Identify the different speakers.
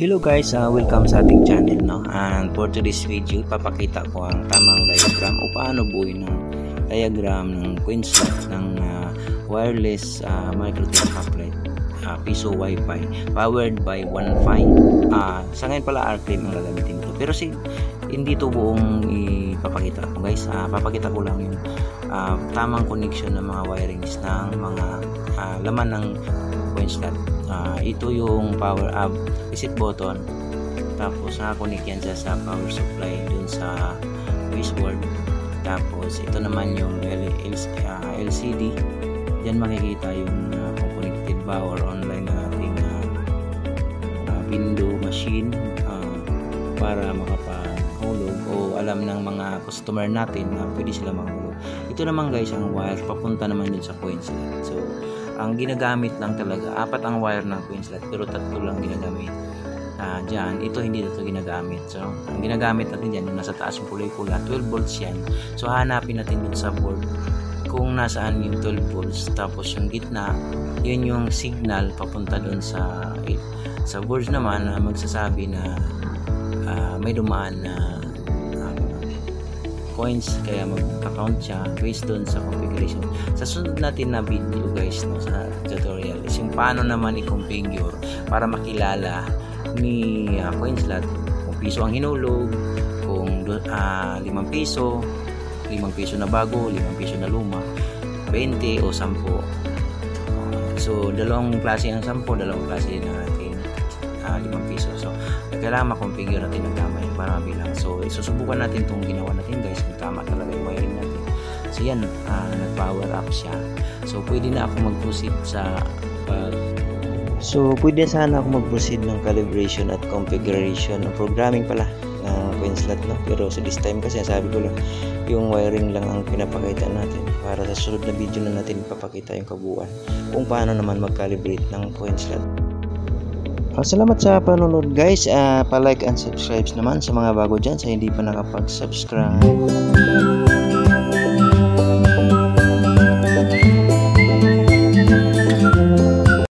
Speaker 1: Hello guys, welcome sa ating channel, no? And for today's video, papakita ko ang tamang diagram o paano buuin ng diagram ng coin slot ng wireless microchip tablet piso wifi powered by Wi-Fi. Sa ngayon pala R-Claim ang gagamitin ito, pero hindi to buong ipapakita ko guys. Papakita ko lang yung tamang connection ng mga wirings ng mga laman ng coin slot. Ito yung power up reset button, tapos nakakonect yan sa power supply dun sa baseboard. Tapos ito naman yung LCD, dyan makikita yung connected ba or online na ating window machine para makapahulog o alam ng mga customer natin na pwede sila mahulog. Ito naman guys ang wire papunta naman dun sa coin slot. So ang ginagamit lang talaga, 4 ang wire ng coin slot pero 3 lang ginagamit dyan. Ito hindi ito ginagamit. So ang ginagamit natin dyan, yung nasa taas yung kulay pula, 12 volts yan. So hanapin natin dun sa board kung nasaan yung 12 volts, tapos yung gitna yun yung signal papunta dun sa board naman na magsasabi na may dumaan na coins, kaya mag-account siya based doon sa configuration. Sa sunod natin na video guys, no, sa tutorial is yung paano naman i-configure para makilala ni coin slot kung piso ang hinulog, kung 5 piso, 5 piso na bago, 5 piso na luma, 20 o 10. So dalawang klase ng 10, dalawang klase na natin 5 piso. So kailangan makonfigure natin ng tama yun para mabilang. So susubukan natin itong ginawa natin guys kung tama talaga yung wiring natin. So yan, nag-power up siya. So pwede na ako mag-proceed pwede sana ako mag-proceed ng calibration at configuration ng programming pala ng coin slot, no? Pero so this time kasi sabi ko lang yung wiring lang ang pinapakita natin, para sa sunod na video na natin ipapakita yung kabuuan kung paano naman mag-calibrate ng coin slot. Salamat sa panonood guys. Pa-like and subscribe naman sa mga bago dyan, sa hindi pa nakapag-subscribe.